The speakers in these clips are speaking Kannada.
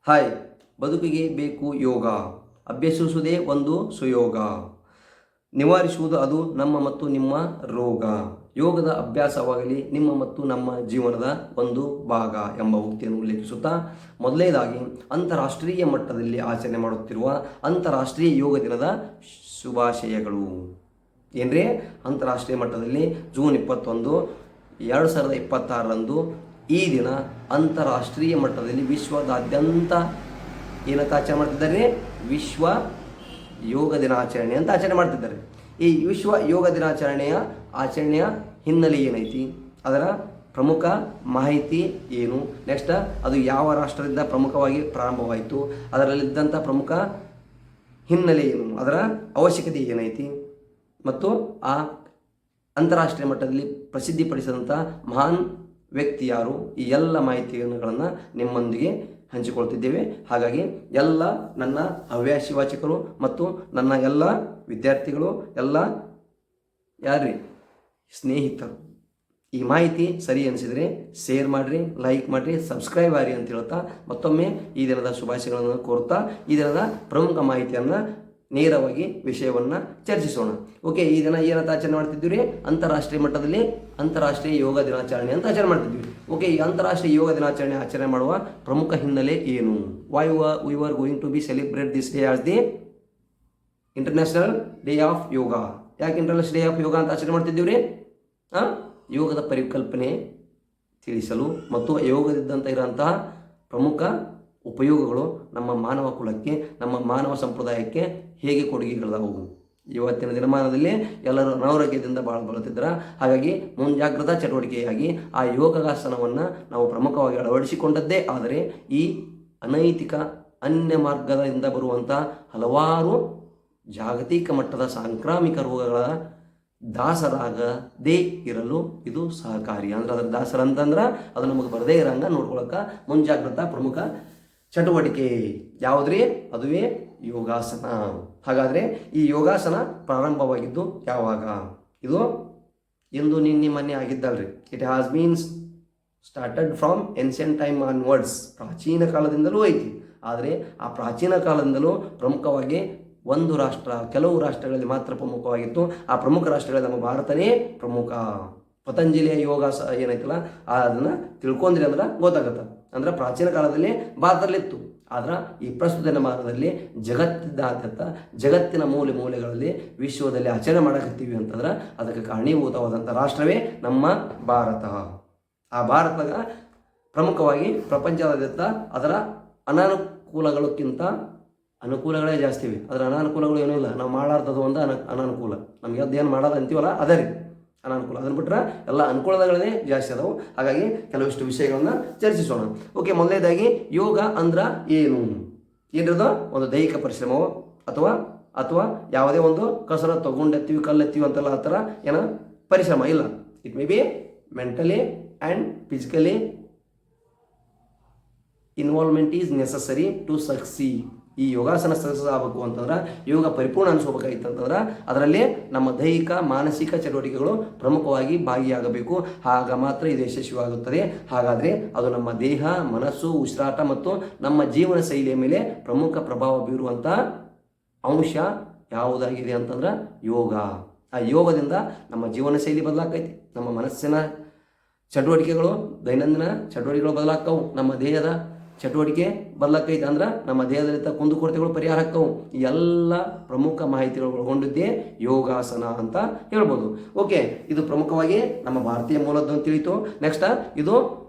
ಹಾಯ್, ಬದುಕಿಗೆ ಬೇಕು ಯೋಗ. ಅಭ್ಯಸಿಸುವುದೇ ಒಂದು ಸುಯೋಗ. ನಿವಾರಿಸುವುದು ಅದು ನಮ್ಮ ಮತ್ತು ನಿಮ್ಮ ರೋಗ. ಯೋಗದ ಅಭ್ಯಾಸವಾಗಲಿ ನಿಮ್ಮ ಮತ್ತು ನಮ್ಮ ಜೀವನದ ಒಂದು ಭಾಗ ಎಂಬ ಉಕ್ತಿಯನ್ನು ಉಲ್ಲೇಖಿಸುತ್ತಾ, ಮೊದಲನೇದಾಗಿ ಅಂತಾರಾಷ್ಟ್ರೀಯ ಮಟ್ಟದಲ್ಲಿ ಆಚರಣೆ ಮಾಡುತ್ತಿರುವ ಅಂತಾರಾಷ್ಟ್ರೀಯ ಯೋಗ ದಿನದ ಶುಭಾಶಯಗಳು. ಏನ್ರಿ, ಅಂತಾರಾಷ್ಟ್ರೀಯ ಮಟ್ಟದಲ್ಲಿ ಜೂನ್ 21, 2026ರಂದು ಈ ದಿನ ಅಂತಾರಾಷ್ಟ್ರೀಯ ಮಟ್ಟದಲ್ಲಿ ವಿಶ್ವದಾದ್ಯಂತ ಏನಂತ ಆಚರಣೆ ಮಾಡ್ತಿದ್ದಾರೆ? ವಿಶ್ವ ಯೋಗ ದಿನಾಚರಣೆ ಅಂತ ಆಚರಣೆ ಮಾಡ್ತಿದ್ದಾರೆ. ಈ ವಿಶ್ವ ಯೋಗ ಆಚರಣೆಯ ಹಿನ್ನೆಲೆ ಏನೈತಿ, ಅದರ ಪ್ರಮುಖ ಮಾಹಿತಿ ಏನು, ನೆಕ್ಸ್ಟ್ ಅದು ಯಾವ ರಾಷ್ಟ್ರದಿಂದ ಪ್ರಮುಖವಾಗಿ ಪ್ರಾರಂಭವಾಯಿತು, ಅದರಲ್ಲಿದ್ದಂಥ ಪ್ರಮುಖ ಹಿನ್ನೆಲೆ ಏನು, ಅದರ ಅವಶ್ಯಕತೆ ಏನೈತಿ, ಮತ್ತು ಆ ಅಂತಾರಾಷ್ಟ್ರೀಯ ಮಟ್ಟದಲ್ಲಿ ಪ್ರಸಿದ್ಧಿಪಡಿಸಿದಂಥ ಮಹಾನ್ ವ್ಯಕ್ತಿ ಯಾರು, ಈ ಎಲ್ಲ ಮಾಹಿತಿಗಳನ್ನು ನಿಮ್ಮೊಂದಿಗೆ ಹಂಚಿಕೊಳ್ತಿದ್ದೇವೆ. ಹಾಗಾಗಿ ಎಲ್ಲ ನನ್ನ ಹವ್ಯಾಸಿ ವಾಚಕರು ಮತ್ತು ನನ್ನ ಎಲ್ಲ ವಿದ್ಯಾರ್ಥಿಗಳು, ಎಲ್ಲ ಯಾರ್ರಿ ಸ್ನೇಹಿತರು, ಈ ಮಾಹಿತಿ ಸರಿ ಅನಿಸಿದರೆ ಶೇರ್ ಮಾಡಿರಿ, ಲೈಕ್ ಮಾಡಿರಿ, ಸಬ್ಸ್ಕ್ರೈಬ್ ಆಗಿ ಅಂತ ಹೇಳ್ತಾ ಮತ್ತೊಮ್ಮೆ ಈ ದಿನದ ಶುಭಾಶಯಗಳನ್ನು ಕೋರ್ತಾ ಈ ದಿನದ ಪ್ರಮುಖ ಮಾಹಿತಿಯನ್ನು ನೇರವಾಗಿ ವಿಷಯವನ್ನು ಚರ್ಚಿಸೋಣ. ಓಕೆ, ಈ ದಿನ ಏನಂತ ಆಚರಣೆ ಮಾಡ್ತಿದ್ದೀವಿ? ಅಂತಾರಾಷ್ಟ್ರೀಯ ಮಟ್ಟದಲ್ಲಿ ಅಂತಾರಾಷ್ಟ್ರೀಯ ಯೋಗ ದಿನಾಚರಣೆ ಅಂತ ಆಚರಣೆ ಮಾಡ್ತಿದ್ವಿ. ಓಕೆ, ಈ ಅಂತಾರಾಷ್ಟ್ರೀಯ ಯೋಗ ದಿನಾಚರಣೆ ಆಚರಣೆ ಮಾಡುವ ಪ್ರಮುಖ ಹಿನ್ನೆಲೆ ಏನು? Why we are going to be celebrate this day as the international day of yoga. ಯಾಕೆ ಇಂಟರ್ನ್ಯಾಷನಲ್ ಡೇ ಆಫ್ ಯೋಗ ಅಂತ ಆಚರಣೆ ಮಾಡ್ತಿದ್ದೀವಿ? ಯೋಗದ ಪರಿಕಲ್ಪನೆ ತಿಳಿಸಲು ಮತ್ತು ಯೋಗದಿದ್ದಂಥ ಇರೋಂತಹ ಪ್ರಮುಖ ಉಪಯೋಗಗಳು ನಮ್ಮ ಮಾನವ ಕುಲಕ್ಕೆ, ನಮ್ಮ ಮಾನವ ಸಂಪ್ರದಾಯಕ್ಕೆ ಹೇಗೆ ಕೊಡುಗೆಗಳಾದವು. ಇವತ್ತಿನ ದಿನಮಾನದಲ್ಲಿ ಎಲ್ಲರೂ ಅನಾರೋಗ್ಯದಿಂದ ಬಳಲುತ್ತಿದ್ದಾರೆ. ಹಾಗಾಗಿ ಮುಂಜಾಗ್ರತಾ ಚಟುವಟಿಕೆಯಾಗಿ ಆ ಯೋಗಾಸನವನ್ನು ನಾವು ಪ್ರಮುಖವಾಗಿ ಅಳವಡಿಸಿಕೊಂಡದ್ದೇ ಆದರೆ ಈ ಅನೈತಿಕ ಅನ್ಯ ಮಾರ್ಗದಿಂದ ಬರುವಂಥ ಹಲವಾರು ಜಾಗತಿಕ ಮಟ್ಟದ ಸಾಂಕ್ರಾಮಿಕ ರೋಗಗಳ ದಾಸರಾಗದೇ ಇರಲು ಇದು ಸಹಕಾರಿ. ಅಂದ್ರೆ ಅದರ ದಾಸರ ಅಂತಂದ್ರೆ ಅದು ನಮಗೆ ಬರದೇ ಇರೋಂಗ ನೋಡ್ಕೊಳಕ್ಕೆ ಮುಂಜಾಗ್ರತಾ ಪ್ರಮುಖ ಚಟುವಟಿಕೆ ಯಾವುದ್ರಿ? ಅದುವೇ ಯೋಗಾಸನ. ಹಾಗಾದರೆ ಈ ಯೋಗಾಸನ ಪ್ರಾರಂಭವಾಗಿದ್ದು ಯಾವಾಗ? ಇದು ಇಂದು ನಿನ್ನೆ ಮೊನ್ನೆ ಆಗಿದ್ದಲ್ರಿ. It has been started from ancient time onwards. ಪ್ರಾಚೀನ ಕಾಲದಿಂದಲೂ ಐತಿ. ಆದರೆ ಆ ಪ್ರಾಚೀನ ಕಾಲದಿಂದಲೂ ಪ್ರಮುಖವಾಗಿ ಒಂದು ರಾಷ್ಟ್ರ, ಕೆಲವು ರಾಷ್ಟ್ರಗಳಲ್ಲಿ ಮಾತ್ರ ಪ್ರಮುಖವಾಗಿತ್ತು. ಆ ಪ್ರಮುಖ ರಾಷ್ಟ್ರಗಳಲ್ಲಿ ನಮ್ಮ ಭಾರತನೇ ಪ್ರಮುಖ. ಪತಂಜಲಿಯ ಯೋಗಾಸ ಏನೈತಲ್ಲ ಅದನ್ನು ತಿಳ್ಕೊಂಡ್ರಿ ಅಂದ್ರೆ ಗೊತ್ತಾಗತ್ತೆ. ಅಂದ್ರೆ ಪ್ರಾಚೀನ ಕಾಲದಲ್ಲಿ ಭಾರತದಲ್ಲಿತ್ತು. ಆದ್ರೆ ಈ ಪ್ರಸ್ತುತ ದಿನಮಾನದಲ್ಲಿ ಜಗತ್ತಿನ ಮೂಲೆಗಳಲ್ಲಿ ವಿಶ್ವದಲ್ಲಿ ಆಚರಣೆ ಮಾಡಕತ್ತೀವಿ ಅಂತಂದ್ರೆ ಅದಕ್ಕೆ ಕಾರಣೀಭೂತವಾದಂಥ ರಾಷ್ಟ್ರವೇ ನಮ್ಮ ಭಾರತ. ಆ ಭಾರತದಾಗ ಪ್ರಮುಖವಾಗಿ ಪ್ರಪಂಚದಾದ್ಯಂತ ಅದರ ಅನಾನುಕೂಲಗಳಕ್ಕಿಂತ ಅನುಕೂಲಗಳೇ ಜಾಸ್ತಿ ಇವೆ. ಅದರ ಅನಾನುಕೂಲಗಳು ಏನೂ ಇಲ್ಲ. ನಾವು ಮಾಡಾರ್ದದು ಒಂದು ಅನಾನುಕೂಲ. ನಮಗೆ ಅದೇನು ಮಾಡೋದು ಅಂತೀವಲ್ಲ ಅದೇ ರೀ ಅನಾನುಕೂಲ. ಅದನ್ನು ಬಿಟ್ಟರೆ ಎಲ್ಲ ಅನುಕೂಲಗಳೇ ಜಾಸ್ತಿ ಅದಾವು. ಹಾಗಾಗಿ ಕೆಲವಿಷ್ಟು ವಿಷಯಗಳನ್ನ ಚರ್ಚಿಸೋಣ. ಓಕೆ, ಮೊದಲನೇದಾಗಿ ಯೋಗ ಅಂದ್ರೆ ಏನು? ಏನಿರೋದು ಒಂದು ದೈಹಿಕ ಪರಿಶ್ರಮವೋ ಅಥವಾ ಯಾವುದೇ ಒಂದು ಕಸರತ್ತು, ಗುಂಡೆತ್ತೀವಿ, ಕಲ್ಲೆತ್ತೀವಿ ಅಂತೆಲ್ಲ ಆ ಥರ ಏನೋ ಪರಿಶ್ರಮ ಇಲ್ಲ. It may be mentally and physically involvement is necessary to succeed. ಈ ಯೋಗಾಸನ ಸಕ್ಸಸ್ ಆಗಬೇಕು ಅಂತಂದ್ರೆ, ಯೋಗ ಪರಿಪೂರ್ಣ ಅನಿಸ್ಕೋಬೇಕಾಗಿತ್ತಂತಂದ್ರೆ ಅದರಲ್ಲಿ ನಮ್ಮ ದೈಹಿಕ ಮಾನಸಿಕ ಚಟುವಟಿಕೆಗಳು ಪ್ರಮುಖವಾಗಿ ಭಾಗಿಯಾಗಬೇಕು. ಆಗ ಮಾತ್ರ ಇದು ಯಶಸ್ವಿಯಾಗುತ್ತದೆ. ಹಾಗಾದರೆ ಅದು ನಮ್ಮ ದೇಹ, ಮನಸ್ಸು, ಉಸಿರಾಟ ಮತ್ತು ನಮ್ಮ ಜೀವನ ಶೈಲಿಯ ಮೇಲೆ ಪ್ರಮುಖ ಪ್ರಭಾವ ಬೀರುವಂಥ ಅಂಶ ಯಾವುದಾಗಿದೆ ಅಂತಂದ್ರೆ ಯೋಗ. ಆ ಯೋಗದಿಂದ ನಮ್ಮ ಜೀವನ ಶೈಲಿ ಬದಲಾಗ್ತೈತಿ, ನಮ್ಮ ಮನಸ್ಸಿನ ಚಟುವಟಿಕೆಗಳು, ದೈನಂದಿನ ಚಟುವಟಿಕೆಗಳು ಬದಲಾಗ್ತವು, ನಮ್ಮ ದೇಹದ ಚಟುವಟಿಕೆ ಬದಲಾಗ್ತೈತೆ. ಅಂದ್ರೆ ನಮ್ಮ ದೇಹದಲ್ಲಿದ್ದ ಕುಂದುಕೊರತೆಗಳು ಪರಿಹಾರ ಆಗ್ತವು. ಎಲ್ಲ ಪ್ರಮುಖ ಮಾಹಿತಿಗಳು ಒಳಗೊಂಡಿದ್ದೇ ಯೋಗಾಸನ ಅಂತ ಹೇಳ್ಬೋದು. ಓಕೆ, ಇದು ಪ್ರಮುಖವಾಗಿ ನಮ್ಮ ಭಾರತೀಯ ಮೂಲದ್ದು ಅಂತ ತಿಳಿತು. ನೆಕ್ಸ್ಟ್, ಇದು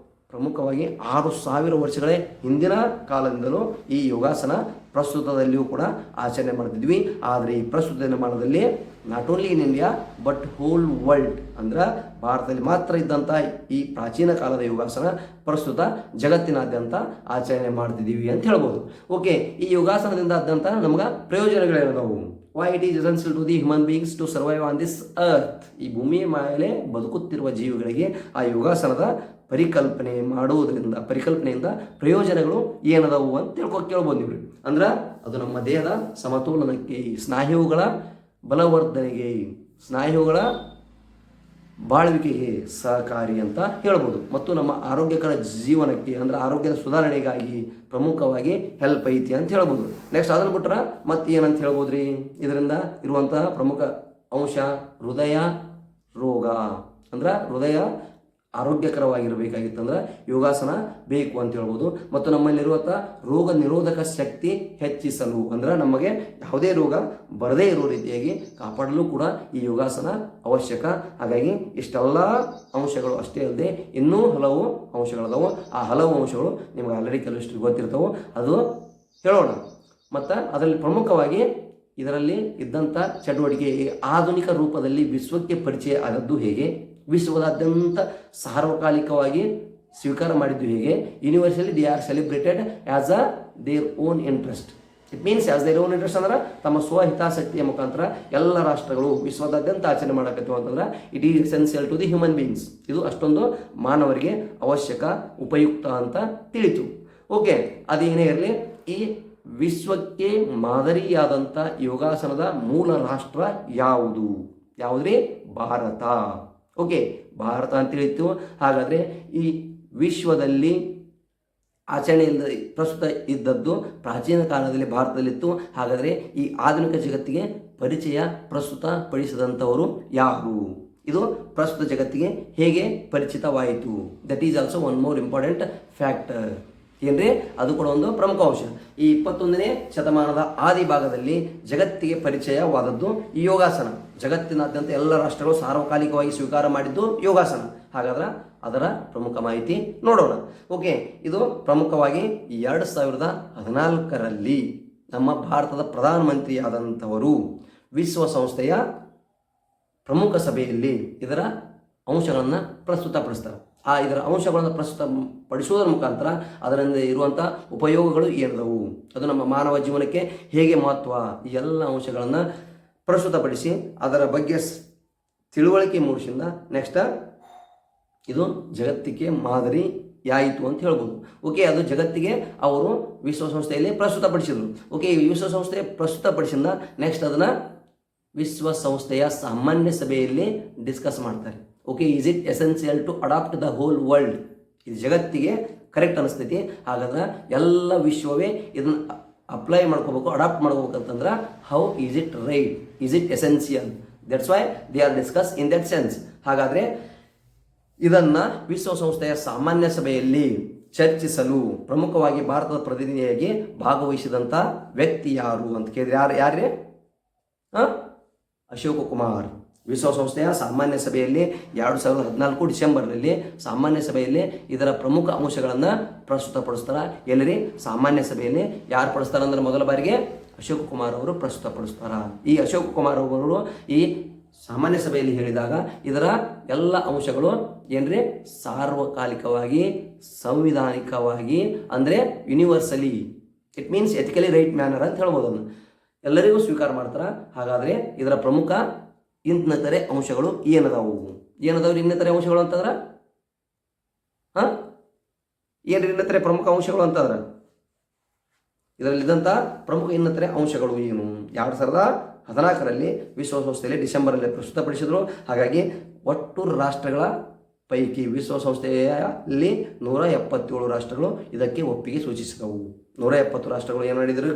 ಪ್ರಮುಖವಾಗಿ 6000 ವರ್ಷಗಳ ಹಿಂದಿನ ಕಾಲದಿಂದಲೂ ಈ ಯೋಗಾಸನ ಪ್ರಸ್ತುತದಲ್ಲಿಯೂ ಕೂಡ ಆಚರಣೆ ಮಾಡ್ತಿದ್ವಿ. ಆದರೆ ಈ ಪ್ರಸ್ತುತ ದಿನಮಾನದಲ್ಲಿ not only in India but whole world, ಅಂದ್ರೆ ಭಾರತದಲ್ಲಿ ಮಾತ್ರ ಇದ್ದಂಥ ಈ ಪ್ರಾಚೀನ ಕಾಲದ ಯೋಗಾಸನ ಪ್ರಸ್ತುತ ಜಗತ್ತಿನಾದ್ಯಂತ ಆಚರಣೆ ಮಾಡ್ತಿದ್ದೀವಿ ಅಂತ ಹೇಳ್ಬೋದು. ಓಕೆ, ಈ ಯೋಗಾಸನದಿಂದ ಆದಂಥ ನಮ್ಗೆ ಪ್ರಯೋಜನಗಳೇನದವು? Why it is essential to the human beings to survive on this earth. ಈ ಭೂಮಿಯ ಮೇಲೆ ಬದುಕುತ್ತಿರುವ ಜೀವಿಗಳಿಗೆ ಆ ಯೋಗಾಸನದ ಪರಿಕಲ್ಪನೆಯಿಂದ ಪ್ರಯೋಜನಗಳು ಏನದವು ಅಂತ ಕೇಳ್ಬೋದು ನೀವು. ಅಂದ್ರೆ ಅದು ನಮ್ಮ ದೇಹದ ಸಮತೋಲನಕ್ಕೆ, ಸ್ನಾಯುಗಳ ಬಲವರ್ಧನೆಗೆ, ಸ್ನಾಯುಗಳ ಬಾಳುವಿಕೆಗೆ ಸಹಕಾರಿ ಅಂತ ಹೇಳ್ಬೋದು. ಮತ್ತು ನಮ್ಮ ಆರೋಗ್ಯಕರ ಜೀವನಕ್ಕೆ ಅಂದರೆ ಆರೋಗ್ಯದ ಸುಧಾರಣೆಗಾಗಿ ಪ್ರಮುಖವಾಗಿ ಹೆಲ್ಪ್ ಐತಿ ಅಂತ ಹೇಳ್ಬೋದು. ನೆಕ್ಸ್ಟ್ ಅದನ್ನು ಬಿಟ್ರೆ ಮತ್ತೆ ಏನಂತ ಹೇಳ್ಬೋದು ರೀ, ಇದರಿಂದ ಇರುವಂತಹ ಪ್ರಮುಖ ಅಂಶ ಹೃದಯ ರೋಗ. ಅಂದ್ರೆ ಹೃದಯ ಆರೋಗ್ಯಕರವಾಗಿರಬೇಕಾಗಿತ್ತಂದ್ರೆ ಯೋಗಾಸನ ಬೇಕು ಅಂತ ಹೇಳ್ಬೋದು. ಮತ್ತು ನಮ್ಮಲ್ಲಿರುವಂಥ ರೋಗ ನಿರೋಧಕ ಶಕ್ತಿ ಹೆಚ್ಚಿಸಲು ಅಂದ್ರೆ ನಮಗೆ ಯಾವುದೇ ರೋಗ ಬರದೇ ಇರೋ ರೀತಿಯಾಗಿ ಕಾಪಾಡಲು ಕೂಡ ಈ ಯೋಗಾಸನ ಅವಶ್ಯಕ. ಹಾಗಾಗಿ ಇಷ್ಟೆಲ್ಲ ಅಂಶಗಳು ಅಷ್ಟೇ ಅಲ್ಲದೆ ಇನ್ನೂ ಹಲವು ಅಂಶಗಳದಾವು. ಆ ಹಲವು ಅಂಶಗಳು ನಿಮಗೆ ಆಲ್ರೆಡಿ ಕೆಲವಷ್ಟು ಗೊತ್ತಿರ್ತಾವೆ, ಅದು ಹೇಳೋಣ. ಮತ್ತು ಅದರಲ್ಲಿ ಪ್ರಮುಖವಾಗಿ ಇದರಲ್ಲಿ ಇದ್ದಂಥ ಚಟುವಟಿಕೆ ಆಧುನಿಕ ರೂಪದಲ್ಲಿ ವಿಶ್ವಕ್ಕೆ ಪರಿಚಯ ಆದದ್ದು ಹೇಗೆ, ವಿಶ್ವದಾದ್ಯಂತ ಸಾರ್ವಕಾಲಿಕವಾಗಿ ಸ್ವೀಕಾರ ಮಾಡಿದ್ದು ಹೇಗೆ, universally they are celebrated as a their own interest. It means as their own interest ಅಂದ್ರೆ ತಮ್ಮ ಸ್ವಹಿತಾಸಕ್ತಿಯ ಮುಖಾಂತರ ಎಲ್ಲ ರಾಷ್ಟ್ರಗಳು ವಿಶ್ವದಾದ್ಯಂತ ಆಚರಣೆ ಮಾಡಕತ್ತೀವಿ ಅಂತಂದ್ರೆ it is essential to the human beings. ಇದು ಅಷ್ಟೊಂದು ಮಾನವರಿಗೆ ಅವಶ್ಯಕ ಉಪಯುಕ್ತ ಅಂತ ತಿಳಿತು. ಓಕೆ, ಅದೇನೇ ಇರಲಿ, ಈ ವಿಶ್ವಕ್ಕೆ ಮಾದರಿಯಾದಂಥ ಯೋಗಾಸನದ ಮೂಲ ರಾಷ್ಟ್ರ ಯಾವುದು? ಯಾವುದ್ರಿ? ಭಾರತ. ಓಕೆ, ಭಾರತ ಅಂತ ತಿಳಿತು. ಹಾಗಾದರೆ ಈ ವಿಶ್ವದಲ್ಲಿ ಆಚರಣೆಯಲ್ಲಿ ಪ್ರಸ್ತುತ ಇದ್ದದ್ದು ಪ್ರಾಚೀನ ಕಾಲದಲ್ಲಿ ಭಾರತದಲ್ಲಿತ್ತು. ಹಾಗಾದರೆ ಈ ಆಧುನಿಕ ಜಗತ್ತಿಗೆ ಪರಿಚಯ ಪ್ರಸ್ತುತ ಪಡಿಸಿದಂಥವರು ಯಾರು? ಇದು ಪ್ರಸ್ತುತ ಜಗತ್ತಿಗೆ ಹೇಗೆ ಪರಿಚಿತವಾಯಿತು? That is also one more important factor. ಏನ್ರಿ? ಅದು ಕೂಡ ಒಂದು ಪ್ರಮುಖ ಅಂಶ. ಈ 21ನೇ ಶತಮಾನದ ಆದಿ ಭಾಗದಲ್ಲಿ ಜಗತ್ತಿಗೆ ಪರಿಚಯವಾದದ್ದು ಈ ಯೋಗಾಸನ. ಜಗತ್ತಿನಾದ್ಯಂತ ಎಲ್ಲ ರಾಷ್ಟ್ರಗಳು ಸಾರ್ವಕಾಲಿಕವಾಗಿ ಸ್ವೀಕಾರ ಮಾಡಿದ್ದು ಯೋಗಾಸನ. ಹಾಗಾದ್ರೆ ಅದರ ಪ್ರಮುಖ ಮಾಹಿತಿ ನೋಡೋಣ. ಓಕೆ, ಇದು ಪ್ರಮುಖವಾಗಿ 2014ರಲ್ಲಿ ನಮ್ಮ ಭಾರತದ ಪ್ರಧಾನಮಂತ್ರಿಯಾದಂಥವರು ವಿಶ್ವಸಂಸ್ಥೆಯ ಪ್ರಮುಖ ಸಭೆಯಲ್ಲಿ ಇದರ ಅಂಶಗಳನ್ನು ಪ್ರಸ್ತುತಪಡಿಸ್ತಾರೆ. ಇದರ ಅಂಶಗಳನ್ನು ಪ್ರಸ್ತುತಪಡಿಸುವುದರ ಮುಖಾಂತರ ಅದರಿಂದ ಇರುವಂಥ ಉಪಯೋಗಗಳು ಏನದವು, ಅದು ನಮ್ಮ ಮಾನವ ಜೀವನಕ್ಕೆ ಹೇಗೆ ಮಹತ್ವ, ಈ ಎಲ್ಲ ಅಂಶಗಳನ್ನು ಪ್ರಸ್ತುತಪಡಿಸಿ ಅದರ ಬಗ್ಗೆ ತಿಳುವಳಿಕೆ ಮೂಡಿಸಿಂದ ನೆಕ್ಸ್ಟ್ ಇದು ಜಗತ್ತಿಗೆ ಮಾದರಿಯಾಯಿತು ಅಂತ ಹೇಳ್ಬೋದು. ಓಕೆ, ಅದು ಜಗತ್ತಿಗೆ ಅವರು ವಿಶ್ವಸಂಸ್ಥೆಯಲ್ಲಿ ಪ್ರಸ್ತುತಪಡಿಸಿದರು. ಓಕೆ, ಈ ವಿಶ್ವಸಂಸ್ಥೆ ಪ್ರಸ್ತುತಪಡಿಸಿದ ನೆಕ್ಸ್ಟ್ ಅದನ್ನು ವಿಶ್ವಸಂಸ್ಥೆಯ ಸಾಮಾನ್ಯ ಸಭೆಯಲ್ಲಿ ಡಿಸ್ಕಸ್ ಮಾಡ್ತಾರೆ. Okay, is it essential to adapt the whole world? ಇದು ಜಗತ್ತಿಗೆ ಕರೆಕ್ಟ್ ಅನಿಸ್ತೈತಿ. ಹಾಗಾದ್ರೆ ಎಲ್ಲ ವಿಶ್ವವೇ ಇದನ್ನು ಅಪ್ಲೈ ಮಾಡ್ಕೋಬೇಕು, ಅಡಾಪ್ಟ್ ಮಾಡ್ಕೋಬೇಕಂತಂದ್ರೆ how is it right, is it essential? That's why they are discuss in that sense. ಹಾಗಾದರೆ ಇದನ್ನು ವಿಶ್ವಸಂಸ್ಥೆಯ ಸಾಮಾನ್ಯ ಸಭೆಯಲ್ಲಿ ಚರ್ಚಿಸಲು ಪ್ರಮುಖವಾಗಿ ಭಾರತದ ಪ್ರತಿನಿಧಿಯಾಗಿ ಭಾಗವಹಿಸಿದಂಥ ವ್ಯಕ್ತಿ ಯಾರು ಅಂತ ಕೇಳಿದ್ರೆ ಯಾರೇ? ಅಶೋಕ್ ಕುಮಾರ್. ವಿಶ್ವಸಂಸ್ಥೆಯ ಸಾಮಾನ್ಯ ಸಭೆಯಲ್ಲಿ 2014 ಡಿಸೆಂಬರ್ನಲ್ಲಿ ಸಾಮಾನ್ಯ ಸಭೆಯಲ್ಲಿ ಇದರ ಪ್ರಮುಖ ಅಂಶಗಳನ್ನು ಪ್ರಸ್ತುತಪಡಿಸ್ತಾರೆ. ಎಲ್ಲರಿ? ಸಾಮಾನ್ಯ ಸಭೆಯಲ್ಲಿ ಯಾರು ಪಡಿಸ್ತಾರೆ ಅಂದ್ರೆ ಮೊದಲ ಬಾರಿಗೆ ಅಶೋಕ್ ಕುಮಾರ್ ಅವರು ಪ್ರಸ್ತುತಪಡಿಸ್ತಾರ. ಈ ಅಶೋಕ್ ಕುಮಾರ್ ಅವರು ಈ ಸಾಮಾನ್ಯ ಸಭೆಯಲ್ಲಿ ಹೇಳಿದಾಗ ಇದರ ಎಲ್ಲ ಅಂಶಗಳು ಏನ್ರಿ? ಸಾರ್ವಕಾಲಿಕವಾಗಿ, ಸಂವಿಧಾನಿಕವಾಗಿ, ಅಂದರೆ universally, it means ethically right manner ಅಂತ ಹೇಳ್ಬೋದು. ಅದನ್ನು ಎಲ್ಲರಿಗೂ ಸ್ವೀಕಾರ ಮಾಡ್ತಾರೆ. ಹಾಗಾದರೆ ಇದರ ಪ್ರಮುಖ ಇನ್ನಿತರೆ ಅಂಶಗಳು ಏನದಾವು? ಇನ್ನಿತರೆ ಅಂಶಗಳು ಅಂತಂದ್ರೆ ಏನ್ರಿ ಇನ್ನಿತರೆ ಪ್ರಮುಖ ಅಂಶಗಳು ಅಂತಂದ್ರೆ ಇದರಲ್ಲಿದ್ದಂಥ ಪ್ರಮುಖ ಇನ್ನಿತರೆ ಅಂಶಗಳು ಏನು? 2014ರಲ್ಲಿ ವಿಶ್ವಸಂಸ್ಥೆಯಲ್ಲಿ ಡಿಸೆಂಬರಲ್ಲಿ ಪ್ರಸ್ತುತಪಡಿಸಿದರು. ಹಾಗಾಗಿ ಒಟ್ಟು ರಾಷ್ಟ್ರಗಳ ಪೈಕಿ ವಿಶ್ವಸಂಸ್ಥೆಯಲ್ಲಿ 177 ರಾಷ್ಟ್ರಗಳು ಇದಕ್ಕೆ ಒಪ್ಪಿಗೆ ಸೂಚಿಸಿದವು. 170 ರಾಷ್ಟ್ರಗಳು ಏನು ಮಾಡಿದ್ರು?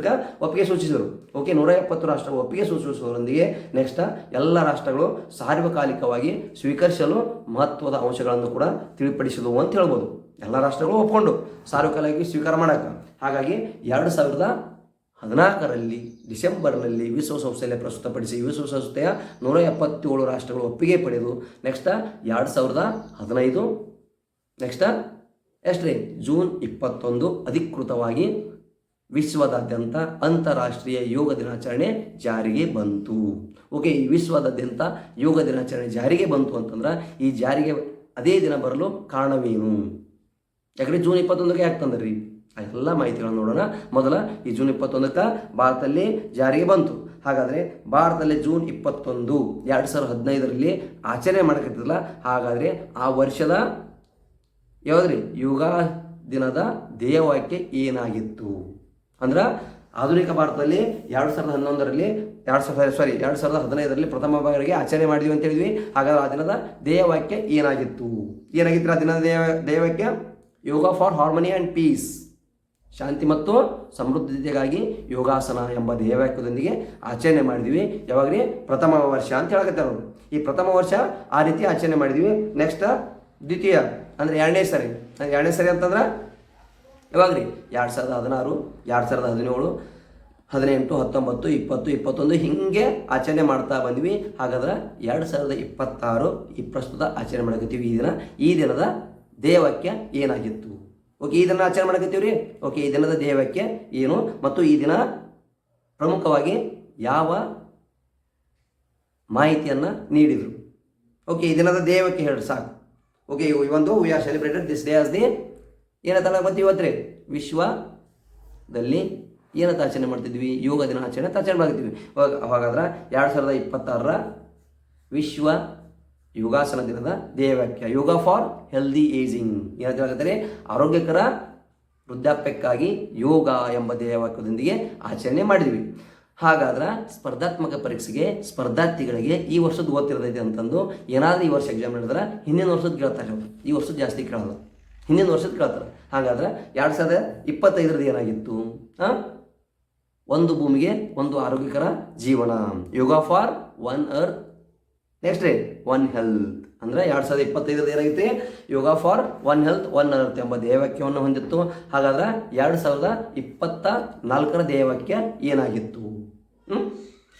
ಒಪ್ಪಿಗೆ ಸೂಚಿಸಿದರು. ಓಕೆ, 170 ರಾಷ್ಟ್ರಗಳು ಒಪ್ಪಿಗೆ ಸೂಚಿಸುವುದರೊಂದಿಗೆ ನೆಕ್ಸ್ಟ್ ಎಲ್ಲ ರಾಷ್ಟ್ರಗಳು ಸಾರ್ವಕಾಲಿಕವಾಗಿ ಸ್ವೀಕರಿಸಲು ಮಹತ್ವದ ಅಂಶಗಳನ್ನು ಕೂಡ ತಿಳಿಪಡಿಸಿದವು ಅಂತ ಹೇಳ್ಬೋದು. ಎಲ್ಲ ರಾಷ್ಟ್ರಗಳು ಒಪ್ಕೊಂಡು ಸಾರ್ವಕಾಲಿಕವಾಗಿ ಸ್ವೀಕಾರ ಮಾಡೋಕ್ಕೆ. ಹಾಗಾಗಿ 2014ರಲ್ಲಿ ಡಿಸೆಂಬರ್ನಲ್ಲಿ ವಿಶ್ವಸಂಸ್ಥೆಯಲ್ಲಿ ಪ್ರಸ್ತುತಪಡಿಸಿ ವಿಶ್ವಸಂಸ್ಥೆಯ 177 ರಾಷ್ಟ್ರಗಳು ಒಪ್ಪಿಗೆ ಪಡೆದು ನೆಕ್ಸ್ಟ್ 2015 ನೆಕ್ಸ್ಟ್ ಎಷ್ಟ್ರಿ ಜೂನ್ 21 ಅಧಿಕೃತವಾಗಿ ವಿಶ್ವದಾದ್ಯಂತ ಅಂತಾರಾಷ್ಟ್ರೀಯ ಯೋಗ ದಿನಾಚರಣೆ ಜಾರಿಗೆ ಬಂತು. ಓಕೆ, ಈ ವಿಶ್ವದಾದ್ಯಂತ ಯೋಗ ದಿನಾಚರಣೆ ಜಾರಿಗೆ ಬಂತು ಅಂತಂದ್ರೆ ಈ ಜಾರಿಗೆ ಅದೇ ದಿನ ಬರಲು ಕಾರಣವೇನು? ಯಾಕಂದರೆ ಜೂನ್ 21ಕ್ಕೆ ಯಾಕೆ ತಂದ್ರಿ? ಎಲ್ಲ ಮಾಹಿತಿಗಳನ್ನು ನೋಡೋಣ. ಮೊದಲ ಈ ಜೂನ್ 21ಕ್ಕೆ ಭಾರತದಲ್ಲಿ ಜಾರಿಗೆ ಬಂತು. ಹಾಗಾದರೆ ಭಾರತದಲ್ಲಿ ಜೂನ್ 21 2015ರಲ್ಲಿ ಆಚರಣೆ ಮಾಡಕತ್ತಿಲ್ಲ. ಹಾಗಾದರೆ ಆ ವರ್ಷದ ಯಾವುದ್ರಿ ಯೋಗ ದಿನದ ಧ್ಯೇಯವಾಕ್ಯ ಏನಾಗಿತ್ತು ಅಂದ್ರೆ ಆಧುನಿಕ ಭಾರತದಲ್ಲಿ 2011ರಲ್ಲಿ 2015ರಲ್ಲಿ ಪ್ರಥಮ ಬಾರಿಗೆ ಆಚರಣೆ ಮಾಡಿದ್ವಿ ಅಂತ ಹೇಳಿದ್ವಿ. ಹಾಗಾದ್ರೆ ಆ ದಿನದ ಧ್ಯೇಯವಾಕ್ಯ ಏನಾಗಿತ್ತು ಆ ದಿನದ ಧ್ಯೇಯವಾಕ್ಯ? ಯೋಗ ಫಾರ್ ಹಾರ್ಮನಿ ಆ್ಯಂಡ್ ಪೀಸ್, ಶಾಂತಿ ಮತ್ತು ಸಮೃದ್ಧತೆಗಾಗಿ ಯೋಗಾಸನ ಎಂಬ ಧ್ಯೇಯವಾಕ್ಯದೊಂದಿಗೆ ಆಚರಣೆ ಮಾಡಿದ್ವಿ. ಯಾವಾಗ್ರಿ? ಪ್ರಥಮ ವರ್ಷ ಅಂತ ಹೇಳಕತ್ತಾರೆ ಅವರು. ಈ ಪ್ರಥಮ ವರ್ಷ ಆ ರೀತಿ ಆಚರಣೆ ಮಾಡಿದ್ವಿ. ನೆಕ್ಸ್ಟ್ ದ್ವಿತೀಯ ಅಂದರೆ ಎರಡನೇ ಸರಿ ಅಂತಂದ್ರೆ ಯಾವಾಗ್ರಿ? 2016, 2017, 18, 19, 20, 21 ಹಿಂಗೆ ಆಚರಣೆ ಮಾಡ್ತಾ ಬಂದ್ವಿ. ಹಾಗಾದ್ರೆ 2026 ಈ ಪ್ರಸ್ತುತ ಆಚರಣೆ ಮಾಡಕತ್ತೀವಿ. ಈ ದಿನದ ಧ್ಯೇಯವಾಕ್ಯ ಏನಾಗಿತ್ತು? ಓಕೆ, ಈ ದಿನ ಆಚರಣೆ ಮಾಡಕತ್ತೀವಿ ರೀ. ಓಕೆ, ಈ ದಿನದ ಧ್ಯೇಯವಾಕ್ಯ ಏನು ಮತ್ತು ಈ ದಿನ ಪ್ರಮುಖವಾಗಿ ಯಾವ ಮಾಹಿತಿಯನ್ನು ನೀಡಿದರು? ಓಕೆ, ಈ ದಿನದ ಧ್ಯೇಯವಾಕ್ಯ ಹೇಳ್ರಿ ಸಾಕು. ಓಕೆ, ಇವೊಂದು we are celebrated this day as the ಏನಂತ ಮತ್ತೆ ಇವತ್ತು ರೀ ವಿಶ್ವದಲ್ಲಿ ಏನಂತ ಆಚರಣೆ ಮಾಡ್ತಿದ್ವಿ? ಯೋಗ ದಿನ ಆಚರಣೆ ಮಾಡ್ತಿದ್ವಿ. ಹಾಗಾದ್ರೆ 2026 ವಿಶ್ವ ಯೋಗಾಸನ ದಿನದ ಧ್ಯೇಯವಾಕ್ಯ ಯೋಗ ಫಾರ್ ಹೆಲ್ದಿ ಏಜಿಂಗ್ ಏನಂತ ಹೇಳ್ತಾರೆ? ಆರೋಗ್ಯಕರ ವೃದ್ಧಾಪ್ಯಕ್ಕಾಗಿ ಯೋಗ ಎಂಬ ಧ್ಯೇಯವಾಕ್ಯದೊಂದಿಗೆ ಆಚರಣೆ ಮಾಡಿದ್ವಿ. ಹಾಗಾದ್ರೆ ಸ್ಪರ್ಧಾತ್ಮಕ ಪರೀಕ್ಷೆಗೆ ಸ್ಪರ್ಧಾರ್ಥಿಗಳಿಗೆ ಈ ವರ್ಷದ ಗೊತ್ತಿರ್ತೈತೆ ಅಂತಂದು ಏನಾದರೂ ಈ ವರ್ಷ ಎಕ್ಸಾಮ್ ನಡೆದ್ರೆ ಹಿಂದಿನ ವರ್ಷದ ಕೇಳ್ತಾರೆ. ಈ ವರ್ಷದ ಜಾಸ್ತಿ ಕೇಳಲ್ಲ, ಹಿಂದಿನ ವರ್ಷದ ಕೇಳ್ತಾರೆ. ಹಾಗಾದ್ರೆ 2025 ಏನಾಗಿತ್ತು? ಒಂದು ಭೂಮಿಗೆ ಒಂದು ಆರೋಗ್ಯಕರ ಜೀವನ, yoga for one earth. Next day one health ಅಂದರೆ 2025 ಏನಾಗಿತ್ತು? Yoga for one health one earth ಎಂಬ ಧ್ಯೇಯವಾಕ್ಯವನ್ನು ಹೊಂದಿತ್ತು. ಹಾಗಾದ್ರೆ 2024 ಧ್ಯೇಯವಾಕ್ಯ ಏನಾಗಿತ್ತು?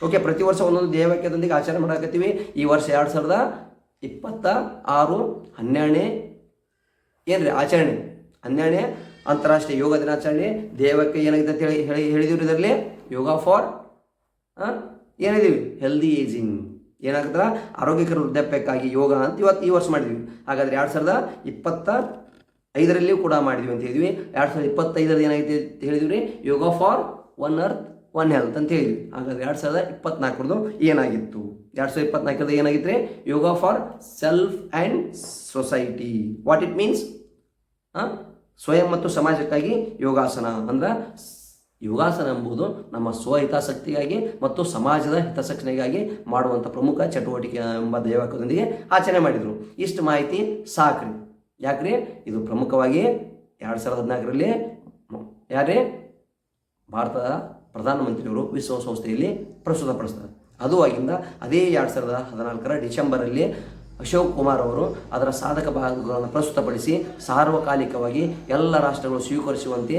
ಓಕೆ, ಪ್ರತಿ ವರ್ಷ ಒಂದೊಂದು ಧ್ಯೇಯವಾಕ್ಯದೊಂದಿಗೆ ಆಚರಣೆ ಮಾಡಕತ್ತೀವಿ. ಈ ವರ್ಷ 2026 12ನೇ ಏನ್ರಿ ಆಚರಣೆ, 12ನೇ ಅಂತಾರಾಷ್ಟ್ರೀಯ ಯೋಗ ದಿನಾಚರಣೆ. ಧ್ಯೇಯವಾಕ್ಯ ಏನಾಗಿದೆ ಅಂತ ಹೇಳಿದೀವಿ ಇದರಲ್ಲಿ? ಯೋಗ ಫಾರ್ ಏನಿದೀವಿ? ಹೆಲ್ದಿ ಏಜಿಂಗ್, ಏನಾಗುತ್ತಲ್ಲ ಆರೋಗ್ಯಕರ ವೃದ್ಧಾಪ್ಯಕ್ಕಾಗಿ ಯೋಗ ಅಂತ ಈ ವರ್ಷ ಮಾಡಿದ್ವಿ. ಹಾಗಾದ್ರೆ 2025 ಕೂಡ ಮಾಡಿದ್ವಿ ಅಂತ ಹೇಳಿದ್ವಿ. 2025 ಏನಾಗಿದೆ ಅಂತ ಹೇಳಿದ್ವಿ? Yoga for one earth one health ಅಂತ ಹೇಳಿದ್ವಿ. ಹಾಗಾದ್ರೆ 2024 ಏನಾಗಿತ್ತು? 2024 ಏನಾಗಿತ್ತು? Yoga for self and society. What it means? ಸ್ವಯಂ ಮತ್ತು ಸಮಾಜಕ್ಕಾಗಿ ಯೋಗಾಸನ ಅಂದ್ರೆ ಯೋಗಾಸನ ಎಂಬುದು ನಮ್ಮ ಸ್ವಹಿತಾಸಕ್ತಿಗಾಗಿ ಮತ್ತು ಸಮಾಜದ ಹಿತಾಸಕ್ತಿಗಾಗಿ ಮಾಡುವಂಥ ಪ್ರಮುಖ ಚಟುವಟಿಕೆ ಎಂಬ ಧ್ಯೇಯವಾಕ್ಯದೊಂದಿಗೆ ಆಚರಣೆ ಮಾಡಿದರು. ಇಷ್ಟು ಮಾಹಿತಿ ಸಾಕ್ರಿ. ಯಾಕ್ರಿ? ಇದು ಪ್ರಮುಖವಾಗಿ 2014ರಲ್ಲಿ ಯಾರೇ ಭಾರತದ ಪ್ರಧಾನಮಂತ್ರಿಯವರು ವಿಶ್ವಸಂಸ್ಥೆಯಲ್ಲಿ ಪ್ರಸ್ತುತಪಡಿಸ್ತಾರೆ. ಅದು ಆಗಿಂದ ಅದೇ 2014 ಡಿಸೆಂಬರಲ್ಲಿ ಅಶೋಕ್ ಕುಮಾರ್ ಅವರು ಅದರ ಸಾಧಕ ಭಾಗಗಳನ್ನು ಪ್ರಸ್ತುತಪಡಿಸಿ ಸಾರ್ವಕಾಲಿಕವಾಗಿ ಎಲ್ಲ ರಾಷ್ಟ್ರಗಳು ಸ್ವೀಕರಿಸುವಂತೆ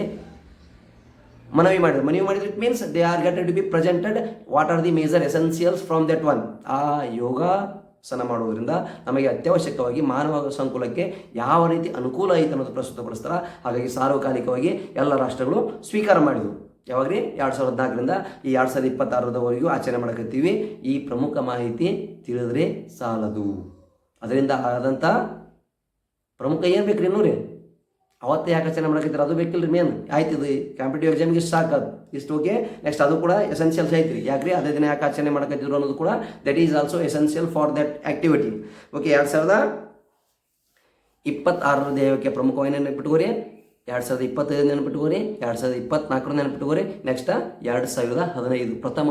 ಮನವಿ ಮಾಡಿದ್ರು. It means they are getted to be presented what are the major essentials from that one. ಆ ಯೋಗಾಸನ ಮಾಡುವುದರಿಂದ ನಮಗೆ ಅತ್ಯವಶ್ಯಕವಾಗಿ ಮಾನವ ಸಂಕುಲಕ್ಕೆ ಯಾವ ರೀತಿ ಅನುಕೂಲ ಐತೆ ಅನ್ನೋದು ಪ್ರಸ್ತುತಪಡಿಸ್ತಾರೆ. ಹಾಗಾಗಿ ಸಾರ್ವಕಾಲಿಕವಾಗಿ ಎಲ್ಲ ರಾಷ್ಟ್ರಗಳು ಸ್ವೀಕಾರ ಮಾಡಿದವು. ಯಾವಾಗ್ರಿ? 2014ರಿಂದ ಈ 2026 ಆಚರಣೆ ಮಾಡಕತ್ತೀವಿ. ಈ ಪ್ರಮುಖ ಮಾಹಿತಿ ತಿಳಿದ್ರೆ ಸಾಲದು. ಅದರಿಂದ ಆದಂಥ ಪ್ರಮುಖ ಏನು ಬೇಕ್ರಿ ಇನ್ನೂ ಅವತ್ತೇ ಯಾಕೆ ಆಚರಣೆ ಮಾಡಕತ್ತೀರಿ? ಅದು ಬೇಕಿಲ್ಲ ರೀ ಮೇನ್. ಆಯ್ತು, ಇದು ಕಾಂಪಿಟೇಟಿವ್ ಎಕ್ಸಾಮ್ಗೆ ಇಷ್ಟು ಸಾಕದು, ಇಷ್ಟು ಓಕೆ. ನೆಕ್ಸ್ಟ್ ಅದು ಕೂಡ ಎಸೆನ್ಷಿಯಲ್ಸ್ ಐತ್ರಿ. ಯಾಕ್ರಿ? ಅದೇ ದಿನ ಯಾಕೆ ಆಚರಣೆ ಮಾಡಕತ್ತಿದ್ರು ಅನ್ನೋದು ಕೂಡ that is also essential for that activity. Okay, 2026 ಧ್ಯೇಯವಾಕ್ಯ ಪ್ರಮುಖವಾಗಿ ನೆನಪಿಟ್ಕೋರಿ. 2025 ನೆನಪಿಟ್ಕೋರಿ. 2024 ನೆನಪಿಟ್ಕೋರಿ. ನೆಕ್ಸ್ಟ್ 2015 ಪ್ರಥಮ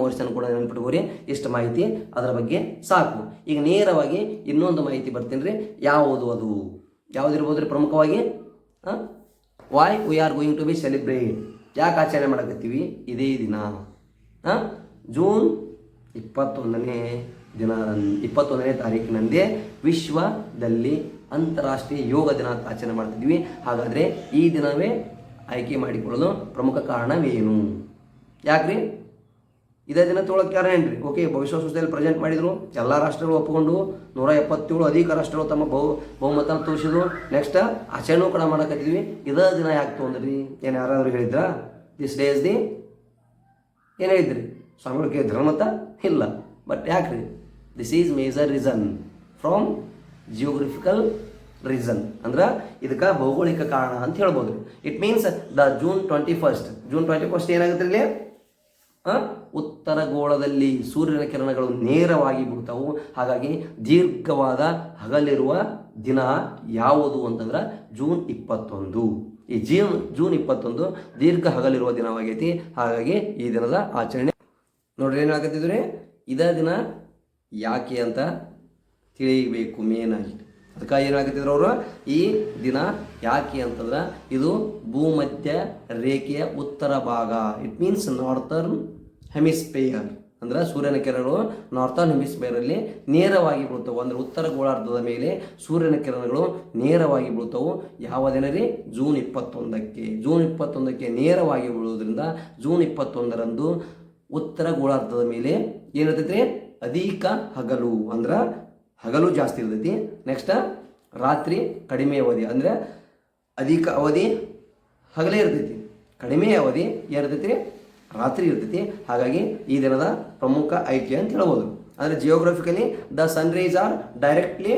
ವರ್ಷನ ಕೂಡ ನೆನಪಿಟ್ಕೋರಿ. ಇಷ್ಟು ಮಾಹಿತಿ ಅದರ ಬಗ್ಗೆ ಸಾಕು. ಈಗ ನೇರವಾಗಿ ಇನ್ನೊಂದು ಮಾಹಿತಿ ಬರ್ತೀನಿ ರೀ. ಯಾವುದಿರ್ಬೋದು ರೀ ಪ್ರಮುಖವಾಗಿ? Why we are going to be celebrate, ಯಾಕೆ ಆಚರಣೆ ಮಾಡಕತ್ತೀವಿ ಇದೇ ದಿನ? ಜೂನ್ 21ನೇ ತಾರೀಕಿನಂದೇ ವಿಶ್ವದಲ್ಲಿ ಅಂತಾರಾಷ್ಟ್ರೀಯ ಯೋಗ ದಿನ ಅಂತ ಆಚರಣೆ ಮಾಡ್ತಿದ್ವಿ. ಹಾಗಾದರೆ ಈ ದಿನವೇ ಆಯ್ಕೆ ಮಾಡಿಕೊಳ್ಳಲು ಪ್ರಮುಖ ಕಾರಣವೇನು? ಯಾಕ್ರಿ? ಇದೇ ದಿನ ತೊಗೊಳಕ್ಕೆ ಕಾರಣ ಏನ್ರಿ? ಓಕೆ, ವಿಶ್ವಸಂಸ್ಥೆಯಲ್ಲಿ ಪ್ರೆಸೆಂಟ್ ಮಾಡಿದರು. ಎಲ್ಲ ರಾಷ್ಟ್ರಗಳು ಒಪ್ಪಿಕೊಂಡು 177 ಅಧಿಕ ರಾಷ್ಟ್ರಗಳು ತಮ್ಮ ಬಹುಮತ ತೋರಿಸಿದ್ರು. ನೆಕ್ಸ್ಟ್ ಆಚರಣೆ ಕೂಡ ಮಾಡಕತ್ತಿದ್ವಿ. ಇದೇ ದಿನ ಯಾಕೆ ತೊಗೊಂಡ್ರಿ? ಏನು ಯಾರಾದರೂ ಹೇಳಿದ್ರಾ? ದಿಸ್ ಡೇ ಇಸ್ ದಿ ಏನು ಹೇಳಿದ್ರಿ? ಸ್ವಾಮಿಗಳು ಕೇಳಿದ್ರ ಮತ? ಇಲ್ಲ. ಬಟ್ ಯಾಕ್ರಿ? This is major reason from geographical reason, ಅಂದ್ರೆ ಇದಕ್ಕೆ ಭೌಗೋಳಿಕ ಕಾರಣ ಅಂತ ಹೇಳ್ಬೋದು. ಇಟ್ ಮೀನ್ಸ್ ದ ಜೂನ್ 21 ಏನಾಗುತ್ತೆ ಇಲ್ಲಿ? ಉತ್ತರ ಗೋಳದಲ್ಲಿ ಸೂರ್ಯನ ಕಿರಣಗಳು ನೇರವಾಗಿ ಬೀಳ್ತಾವು. ಹಾಗಾಗಿ ದೀರ್ಘವಾದ ಹಗಲಿರುವ ದಿನ ಯಾವುದು ಅಂತಂದ್ರೆ ಜೂನ್ 21. ಈ ಜೂನ್ 21 ದೀರ್ಘ ಹಗಲಿರುವ ದಿನವಾಗೈತಿ. ಹಾಗಾಗಿ ಈ ದಿನದ ಆಚರಣೆ ನೋಡ್ರಿ ಏನು ಹಾಕತ್ತಿದ್ರಿ, ಇದ ದಿನ ಯಾಕೆ ಅಂತ ತಿಳಿಯಬೇಕು ಮೇನ್ ಆಗಿ. ಅದಕ್ಕೆ ಏನು ಹಾಕತ್ತಿದ್ರು ಅವರು, ಈ ದಿನ ಯಾಕೆ ಅಂತಂದ್ರೆ ಇದು ಭೂಮಧ್ಯ ರೇಖೆಯ ಉತ್ತರ ಭಾಗ. It means northern hemisphere. ಅಂದ್ರೆ ಸೂರ್ಯನ ಕಿರಣಗಳು ನಾರ್ತರ್ನ್ ಹೆಮಿಸ್ಫಿಯರಲ್ಲಿ ನೇರವಾಗಿ ಬೀಳ್ತವೆ. ಅಂದರೆ ಉತ್ತರ ಗೋಳಾರ್ಧದ ಮೇಲೆ ಸೂರ್ಯನ ಕಿರಣಗಳು ನೇರವಾಗಿ ಬೀಳ್ತವೆ. ಯಾವ ದಿನ ರೀ? ಜೂನ್ 21ಕ್ಕೆ. ಜೂನ್ 21ಕ್ಕೆ ನೇರವಾಗಿ ಬೀಳುವುದರಿಂದ ಜೂನ್ 21ರಂದು ಉತ್ತರ ಗೋಳಾರ್ಧದ ಮೇಲೆ ಏನಿರ್ತೈತಿ? ಅಧಿಕ ಹಗಲು. ಅಂದ್ರೆ ಹಗಲು ಜಾಸ್ತಿ ಇರ್ತೈತಿ. ನೆಕ್ಸ್ಟ್ ರಾತ್ರಿ ಕಡಿಮೆ ಅವಧಿ. ಅಂದರೆ ಅಧಿಕ ಅವಧಿ ಹಗಲೇ ಇರ್ತೈತಿ, ಕಡಿಮೆ ಅವಧಿ ಏನಿರ್ತೈತಿ? ರಾತ್ರಿ ಇರ್ತೈತಿ. ಹಾಗಾಗಿ ಈ ದಿನದ ಪ್ರಮುಖ ಆಯ್ಕೆ ಅಂತ ಹೇಳ್ಬೋದು. ಅಂದರೆ geographically the sun rays are directly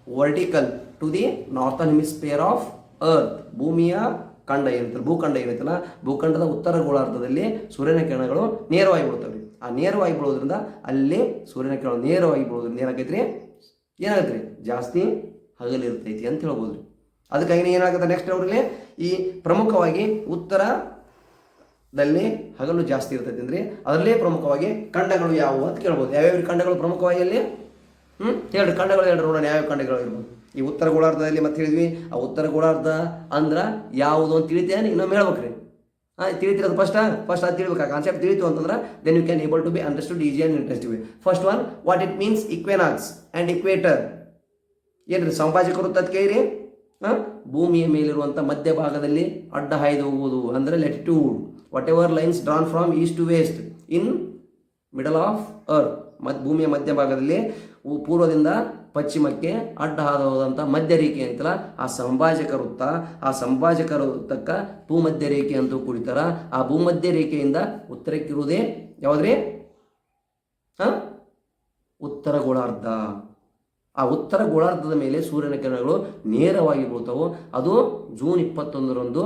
vertical to the northern hemisphere of earth. ಭೂಮಿಯ ಖಂಡ ಏನಂತಾರೆ, ಭೂಖಂಡ ಏನೈತಲ್ಲ, ಭೂಖಂಡದ ಉತ್ತರ ಗೋಳಾರ್ಧದಲ್ಲಿ ಸೂರ್ಯನ ಕಿರಣಗಳು ನೇರವಾಗಿ ಬೀಳ್ತವೆ. ಆ ನೇರವಾಗಿ ಬೀಳೋದ್ರಿಂದ ಅಲ್ಲಿ ಸೂರ್ಯನ ಕಿರಣ ನೇರವಾಗಿ ಬೀಳೋದ್ರಿಂದ ಏನಾಗೈತೆ ರೀ? ಜಾಸ್ತಿ ಹಗಲಿರ್ತೈತಿ ಅಂತ ಹೇಳ್ಬೋದು. ಅದಕ್ಕಾಗಿ ಏನಾಗುತ್ತೆ ನೆಕ್ಸ್ಟ್ ಅವ್ರಿಗೆ, ಈ ಪ್ರಮುಖವಾಗಿ ಉತ್ತರದಲ್ಲಿ ಹಗಲು ಜಾಸ್ತಿ ಇರ್ತೈತಿ ಅಂದ್ರೆ ಅದರಲ್ಲೇ ಪ್ರಮುಖವಾಗಿ ಖಂಡಗಳು ಯಾವುವು ಅಂತ ಕೇಳ್ಬೋದು. ಯಾವ್ಯಾವ ಖಂಡಗಳು ಪ್ರಮುಖವಾಗಿ ಅಲ್ಲಿ ಹೇಳ್ರಿ, ಖಂಡಗಳು ಹೇಳ್ರಿ ನೋಡೋಣ, ಯಾವ್ಯಾವ ಖಂಡಗಳು ಇರ್ಬೋದು ಈ ಉತ್ತರ ಗೋಳಾರ್ಧದಲ್ಲಿ. ಮತ್ತೆ ಹೇಳಿದ್ವಿ, ಆ ಉತ್ತರ ಗೋಳಾರ್ಧ ಅಂದ್ರೆ ಯಾವುದು ಅಂತ ತಿಳಿತೇನೆ, ಇನ್ನೊಮ್ಮೆ ಹೇಳ್ಬೇಕ್ರಿ. ತಿಳಿತಿರೋದು ಫಸ್ಟ್ ಅದು ತಿಳಿಬೇಕು. ಆ ಕಾನ್ಸೆಪ್ಟ್ ತಿಳಿತು ಅಂತಂದ್ರೆ then you can able to be understood easy and interestive. First one, what it means equinox and equator. ಏನ್ರಿ ಸಂಭಾಜಕ ವೃತ್ತ ಅಂತ ಕೇಳಿರಿ. ಭೂಮಿಯ ಮೇಲಿರುವಂಥ ಮಧ್ಯಭಾಗದಲ್ಲಿ ಅಡ್ಡ ಹಾಯ್ದು ಹೋಗುವುದು ಅಂದರೆ latitude. Whatever lines drawn from east to west in middle of earth. ಭೂಮಿಯ ಮಧ್ಯಭಾಗದಲ್ಲಿ ಪೂರ್ವದಿಂದ ಪಶ್ಚಿಮಕ್ಕೆ ಅಡ್ಡ ಹಾದು ಹೋದಂಥ ಮಧ್ಯ ರೇಖೆ ಅಂತಲ್ಲ, ಆ ಸಂಭಾಜಕ ವೃತ್ತ. ಆ ಸಂಭಾಜಕ ವೃತ್ತಕ್ಕೆ ಭೂಮಧ್ಯ ರೇಖೆ ಅಂತೂ ಕುಡಿತಾರ. ಆ ಭೂಮಧ್ಯ ರೇಖೆಯಿಂದ ಉತ್ತರಕ್ಕಿರುವುದೇ ಯಾವುದ್ರಿ? ಉತ್ತರ ಗೋಳಾರ್ಧ. ಆ ಉತ್ತರ ಗೋಳಾರ್ಧದ ಮೇಲೆ ಸೂರ್ಯನ ಕಿರಣಗಳು ನೇರವಾಗಿ ಬೀಳ್ತಾವೆ. ಅದು ಜೂನ್ 21ರಂದು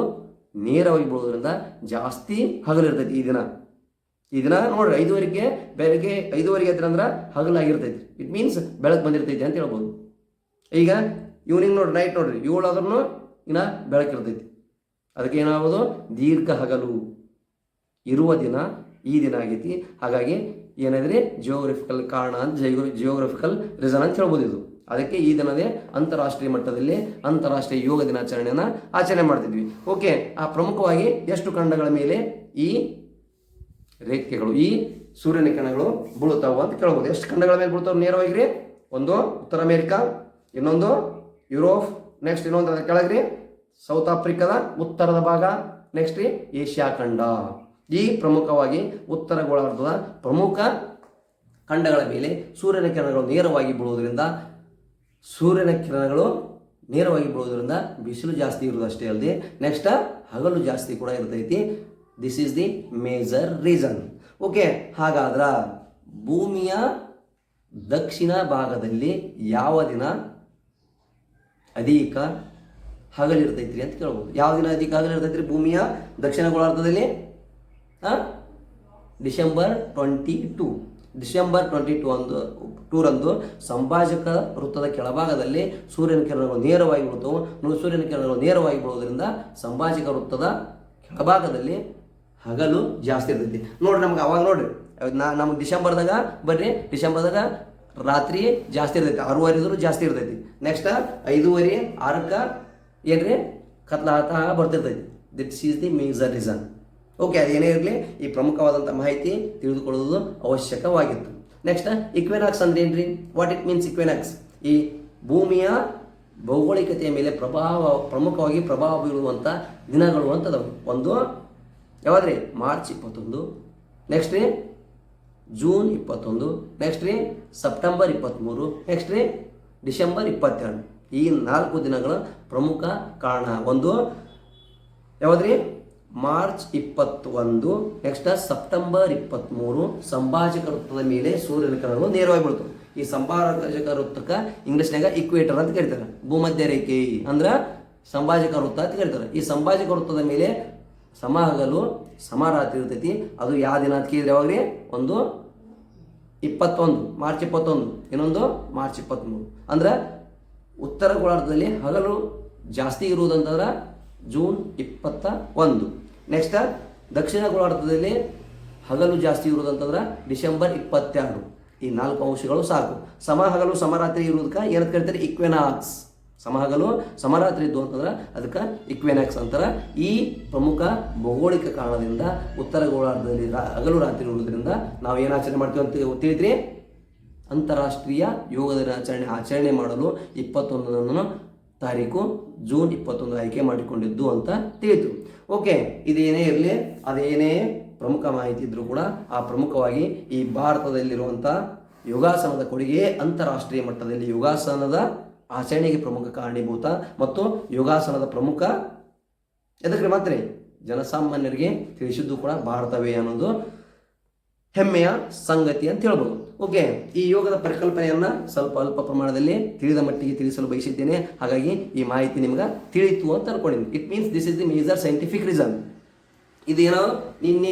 ನೇರವಾಗಿ ಬೀಳೋದ್ರಿಂದ ಜಾಸ್ತಿ ಹಗಲಿರ್ತೈತಿ ಈ ದಿನ ನೋಡ್ರಿ. 5:30ಗೆ ಬೆಳಗ್ಗೆ 5:30 ಅಂದ್ರೆ ಹಗಲಾಗಿರ್ತೈತಿ. ಇಟ್ ಮೀನ್ಸ್ ಬೆಳಕು ಬಂದಿರ್ತೈತಿ ಅಂತ ಹೇಳ್ಬೋದು. ಈಗ ಈವ್ನಿಂಗ್ ನೋಡ್ರಿ, ನೈಟ್ ನೋಡ್ರಿ 7 ಆದ್ರೂ ಇನ್ನ ಬೆಳಕಿರ್ತೈತಿ. ಅದಕ್ಕೆ ಏನಾಗೋದು? ದೀರ್ಘ ಹಗಲು ಇರುವ ದಿನ ಈ ದಿನ ಆಗೈತಿ. ಹಾಗಾಗಿ ಏನಾದ್ರಿ ಜಿಯೋಗ್ರಫಿಕಲ್ ಕಾರಣ ಅಂತ, ಜಿಯೋಗ್ರಫಿಕಲ್ ರೀಸನ್ ಅಂತ ಹೇಳ್ಬೋದು ಇದು. ಅದಕ್ಕೆ ಈ ದಿನದೇ ಅಂತಾರಾಷ್ಟ್ರೀಯ ಮಟ್ಟದಲ್ಲಿ ಅಂತಾರಾಷ್ಟ್ರೀಯ ಯೋಗ ದಿನಾಚರಣೆಯನ್ನು ಆಚರಣೆ ಮಾಡ್ತಿದ್ವಿ. ಓಕೆ, ಆ ಪ್ರಮುಖವಾಗಿ ಎಷ್ಟು ಖಂಡಗಳ ಮೇಲೆ ಈ ರೇಖೆಗಳು, ಈ ಸೂರ್ಯನ ಕಿರಣಗಳು ಬೀಳುತ್ತಾವೆ ಅಂತ ಕೇಳ್ಬೋದು. ಎಷ್ಟು ಖಂಡಗಳ ಮೇಲೆ ಬೀಳ್ತಾವೆ ನೇರವಾಗಿ? ಒಂದು ಉತ್ತರ ಅಮೇರಿಕಾ, ಇನ್ನೊಂದು ಯುರೋಪ್, ನೆಕ್ಸ್ಟ್ ಇನ್ನೊಂದು ಅದರ ಕೆಳಗ್ರಿ ಸೌತ್ ಆಫ್ರಿಕಾದ ಉತ್ತರದ ಭಾಗ, ನೆಕ್ಸ್ಟ್ ಏಷ್ಯಾ ಖಂಡ. ಈ ಪ್ರಮುಖವಾಗಿ ಉತ್ತರ ಗೋಳಾರ್ಧದ ಪ್ರಮುಖ ಖಂಡಗಳ ಮೇಲೆ ಸೂರ್ಯನ ಕಿರಣಗಳು ನೇರವಾಗಿ ಬೀಳೋದ್ರಿಂದ ಬಿಸಿಲು ಜಾಸ್ತಿ ಇರೋದು ಅಷ್ಟೇ ಅಲ್ಲದೆ ನೆಕ್ಸ್ಟ್ ಹಗಲು ಜಾಸ್ತಿ ಕೂಡ ಇರ್ತೈತಿ. This is the major reason. Okay, ಹಾಗಾದ್ರೆ ಭೂಮಿಯ ದಕ್ಷಿಣ ಭಾಗದಲ್ಲಿ ಯಾವ ದಿನ ಅಧಿಕ ಹಗಲಿರ್ತೈತ್ರಿ ಅಂತ ಕೇಳ್ಬೋದು. ಯಾವ ದಿನ ಅಧಿಕ ಹಗಲಿರ್ತೈತ್ರಿ ಭೂಮಿಯ ದಕ್ಷಿಣ ಗೋಳಾರ್ಧದಲ್ಲಿ? ಡಿಸೆಂಬರ್ 22ರಂದು ಸಂಭಾಜಕ ವೃತ್ತದ ಕೆಳಭಾಗದಲ್ಲಿ ಸೂರ್ಯನ ಕಿರಣಗಳು ನೇರವಾಗಿ ಬೀಳ್ತವೆ. ಸೂರ್ಯನ ಕಿರಣಗಳು ನೇರವಾಗಿ ಬೀಳೋದ್ರಿಂದ ಸಂಭಾಜಕ ವೃತ್ತದ ಕೆಳಭಾಗದಲ್ಲಿ ಹಗಲು ಜಾಸ್ತಿ ಇರ್ತೈತಿ. ನೋಡ್ರಿ, ನಮ್ಗೆ ಅವಾಗ ನೋಡ್ರಿ ನಮ್ಗೆ ಡಿಸೆಂಬರ್ದಾಗ ರಾತ್ರಿ ಜಾಸ್ತಿ ಇರ್ತೈತಿ, 6:30 ಜಾಸ್ತಿ ಇರ್ತೈತಿ. ನೆಕ್ಸ್ಟ್ 5:30, 6ಕ್ಕೆ ಏನ್ರಿ ಕತ್ಲಾತ ಬರ್ತಿರ್ತೈತಿ. This is the major reason. Okay, ಅದೇನೇ ಇರಲಿ, ಈ ಪ್ರಮುಖವಾದಂಥ ಮಾಹಿತಿ ತಿಳಿದುಕೊಳ್ಳೋದು ಅವಶ್ಯಕವಾಗಿತ್ತು. ನೆಕ್ಸ್ಟ್ ಇಕ್ವೆನಾಕ್ಸ್ ಅಂದ್ರೆ ಏನ್ರಿ? What it means equinox? ಈ ಭೂಮಿಯ ಭೌಗೋಳಿಕತೆಯ ಮೇಲೆ ಪ್ರಮುಖವಾಗಿ ಪ್ರಭಾವ ಬೀರುವಂಥ ದಿನಗಳು ಅಂತದವು. ಒಂದು ಯಾವಾದ್ರಿ? ಮಾರ್ಚ್ 21, ನೆಕ್ಸ್ಟ್ ರೀ ಜೂನ್ 21, ನೆಕ್ಸ್ಟ್ ರೀ ಸೆಪ್ಟೆಂಬರ್ 23, ನೆಕ್ಸ್ಟ್ ರೀ ಡಿಸೆಂಬರ್ 22. ಈ 4 ದಿನಗಳ ಪ್ರಮುಖ ಕಾರಣ. ಒಂದು ಯಾವಾದ್ರಿ? ಮಾರ್ಚ್ 21, ನೆಕ್ಸ್ಟ್ ಸೆಪ್ಟೆಂಬರ್ 23 ಸಂಭಾಜಕ ವೃತ್ತದ ಮೇಲೆ ಸೂರ್ಯನ ಕಿರಣಗಳು ನೇರವಾಗಿ ಬೀಳ್ತವೆ. ಈ ಸಂಭಾಜಕ ವೃತ್ತಕ್ಕೆ ಇಂಗ್ಲಿಷ್ನಾಗ ಇಕ್ವೇಟರ್ ಅಂತ ಕರೀತಾರೆ. ಭೂಮಧ್ಯ ರೇಖೆ ಅಂದ್ರೆ ಸಂಭಾಜಕ ವೃತ್ತ ಅಂತ ಕರೀತಾರೆ. ಈ ಸಂಭಾಜಕ ವೃತ್ತದ ಮೇಲೆ ಸಮ ಹಗಲು ಸಮ ರಾತ್ರಿ ಇರ್ತೈತಿ. ಅದು ಯಾವ ದಿನ ಅಂತ ಕೇಳಿದ್ರೆ ಯಾವಾಗ್ರಿ? ಒಂದು 21 ಮಾರ್ಚ್ 21, ಇನ್ನೊಂದು ಮಾರ್ಚ್ 23. ಅಂದ್ರೆ ಉತ್ತರ ಗೋಳಾರ್ಧದಲ್ಲಿ ಹಗಲು ಜಾಸ್ತಿ ಇರುವುದಂತಂದ್ರೆ ಜೂನ್ 21. ನೆಕ್ಸ್ಟ್ ದಕ್ಷಿಣ ಗೋಳಾರ್ಧದಲ್ಲಿ ಹಗಲು ಜಾಸ್ತಿ ಇರುವುದಂತಂದ್ರೆ ಡಿಸೆಂಬರ್ 22. ಈ 4 ಅಂಶಗಳು ಸಾಕು. ಸಮ ಹಗಲು ಸಮರಾತ್ರಿ ಇರುವುದಕ್ಕೆ ಏನಂತ ಕರಿತಾರೆ? ಇಕ್ವೆನಾಕ್ಸ್. ಸಮಹಗಲು ಸಮರಾತ್ರಿ ಇದ್ದು ಅಂತಂದ್ರೆ ಅದಕ್ಕೆ ಇಕ್ವೆನಾಕ್ಸ್ ಅಂತಾರೆ. ಈ ಪ್ರಮುಖ ಭೌಗೋಳಿಕ ಕಾರಣದಿಂದ ಉತ್ತರ ಗೋಳಾರ್ಧದಲ್ಲಿ ಹಗಲು ರಾತ್ರಿ ಇರುವುದರಿಂದ ನಾವು ಏನು ಆಚರಣೆ ಮಾಡ್ತೀವಿ ಅಂತ ತಿಳಿದ್ರಿ? ಅಂತಾರಾಷ್ಟ್ರೀಯ ಯೋಗ ದಿನಾಚರಣೆ ಆಚರಣೆ ಮಾಡಲು 21 ತಾರೀಕು ಜೂನ್ 21 ಆಯ್ಕೆ ಮಾಡಿಕೊಂಡಿದ್ದು ಅಂತ ತಿಳಿತು. ಓಕೆ, ಇದೇನೇ ಇರಲಿ, ಅದೇನೇ ಪ್ರಮುಖ ಮಾಹಿತಿ ಇದ್ರೂ ಕೂಡ ಆ ಪ್ರಮುಖವಾಗಿ ಈ ಭಾರತದಲ್ಲಿರುವಂಥ ಯೋಗಾಸನದ ಕೊಡುಗೆ ಅಂತಾರಾಷ್ಟ್ರೀಯ ಮಟ್ಟದಲ್ಲಿ ಯೋಗಾಸನದ ಆಚರಣೆಗೆ ಪ್ರಮುಖ ಕಾರಣೀಭೂತ ಮತ್ತು ಯೋಗಾಸನದ ಪ್ರಮುಖ ಎದಕ್ಕೆ ಮಾತ್ರ ಜನಸಾಮಾನ್ಯರಿಗೆ ತಿಳಿಸಿದ್ದು ಕೂಡ ಭಾರತವೇ ಅನ್ನೋದು ಹೆಮ್ಮೆಯ ಸಂಗತಿ ಅಂತ ಹೇಳ್ಬೋದು. ಓಕೆ, ಈ ಯೋಗದ ಪರಿಕಲ್ಪನೆಯನ್ನು ಸ್ವಲ್ಪ ಅಲ್ಪ ಪ್ರಮಾಣದಲ್ಲಿ ತಿಳಿದ ಮಟ್ಟಿಗೆ ತಿಳಿಸಲು ಬಯಸಿದ್ದೇನೆ. ಹಾಗಾಗಿ ಈ ಮಾಹಿತಿ ನಿಮ್ಗೆ ತಿಳಿತು ಅಂತ ಅನ್ಕೊಂಡಿದ್ದೀನಿ. It means this is the major scientific reason. ಇದೇನೋ ನಿನ್ನೆ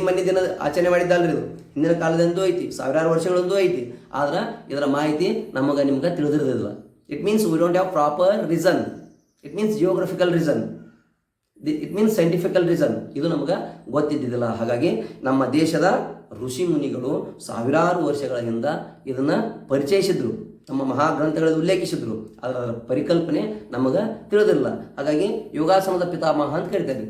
ಮೊನ್ನೆ ದಿನ ಆಚರಣೆ ಮಾಡಿದ್ದಲ್ರಿ, ಇದು ಹಿಂದಿನ ಕಾಲದಂದು ಐತಿ, ಸಾವಿರಾರು ವರ್ಷಗಳಂದು ಐತಿ. ಆದ್ರೆ ಇದರ ಮಾಹಿತಿ ನಿಮ್ಗೆ ತಿಳಿದಿರೋದಿಲ್ಲ. It means we don't have proper reason. It means geographical reason, it means scientifical reason. ಇದು ನಮ್ಗೆ ಗೊತ್ತಿದ್ದಿದ್ದಿಲ್ಲ. ಹಾಗಾಗಿ ನಮ್ಮ ದೇಶದ ಋಷಿ ಮುನಿಗಳು ಸಾವಿರಾರು ವರ್ಷಗಳ ಹಿಂದ ಇದನ್ನು ಪರಿಚಯಿಸಿದ್ರು, ನಮ್ಮ ಮಹಾಗ್ರಂಥಗಳಲ್ಲಿ ಉಲ್ಲೇಖಿಸಿದ್ರು. ಅದರ ಪರಿಕಲ್ಪನೆ ನಮಗೆ ತಿಳಿದಿಲ್ಲ. ಹಾಗಾಗಿ ಯೋಗಾಸನದ ಪಿತಾಮಹ ಅಂತ ಕರಿತಾರೆ.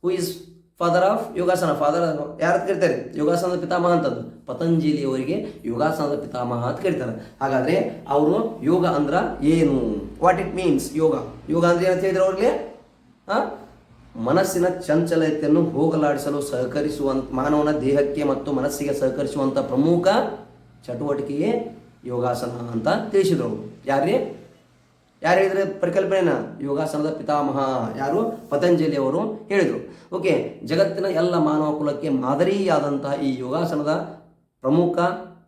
Who is father of yogasana? Father ಯಾರು ಕರಿತಾರೆ? ಯೋಗಾಸನದ ಪಿತಾಮಹ ಅಂತಂದು ಪತಂಜಲಿಯವರಿಗೆ ಯೋಗಾಸನದ ಪಿತಾಮಹ ಅಂತ ಕರೀತಾರೆ. ಹಾಗಾದರೆ ಅವರು ಯೋಗ ಅಂದ್ರೆ ಏನು, ವಾಟ್ ಇಟ್ ಮೀನ್ಸ್ ಯೋಗ? ಯೋಗ ಅಂದ್ರೆ ಏನಂತ ಹೇಳಿದ್ರು ಅವ್ರಿಗೆ? ಮನಸ್ಸಿನ ಚಂಚಲತೆಯನ್ನು ಹೋಗಲಾಡಿಸಲು ಸಹಕರಿಸುವಂಥ, ಮಾನವನ ದೇಹಕ್ಕೆ ಮತ್ತು ಮನಸ್ಸಿಗೆ ಸಹಕರಿಸುವಂಥ ಪ್ರಮುಖ ಚಟುವಟಿಕೆಯೇ ಯೋಗಾಸನ ಅಂತ ತಿಳಿಸಿದ್ರು ಅವರು. ಯಾರು ಹೇಳಿದ್ರೆ ಪರಿಕಲ್ಪನೆನ? ಯೋಗಾಸನದ ಪಿತಾಮಹ ಯಾರು? ಪತಂಜಲಿ ಅವರು ಹೇಳಿದರು. ಓಕೆ, ಜಗತ್ತಿನ ಎಲ್ಲ ಮಾನವ ಕುಲಕ್ಕೆ ಮಾದರಿಯಾದಂತಹ ಈ ಯೋಗಾಸನದ ಪ್ರಮುಖ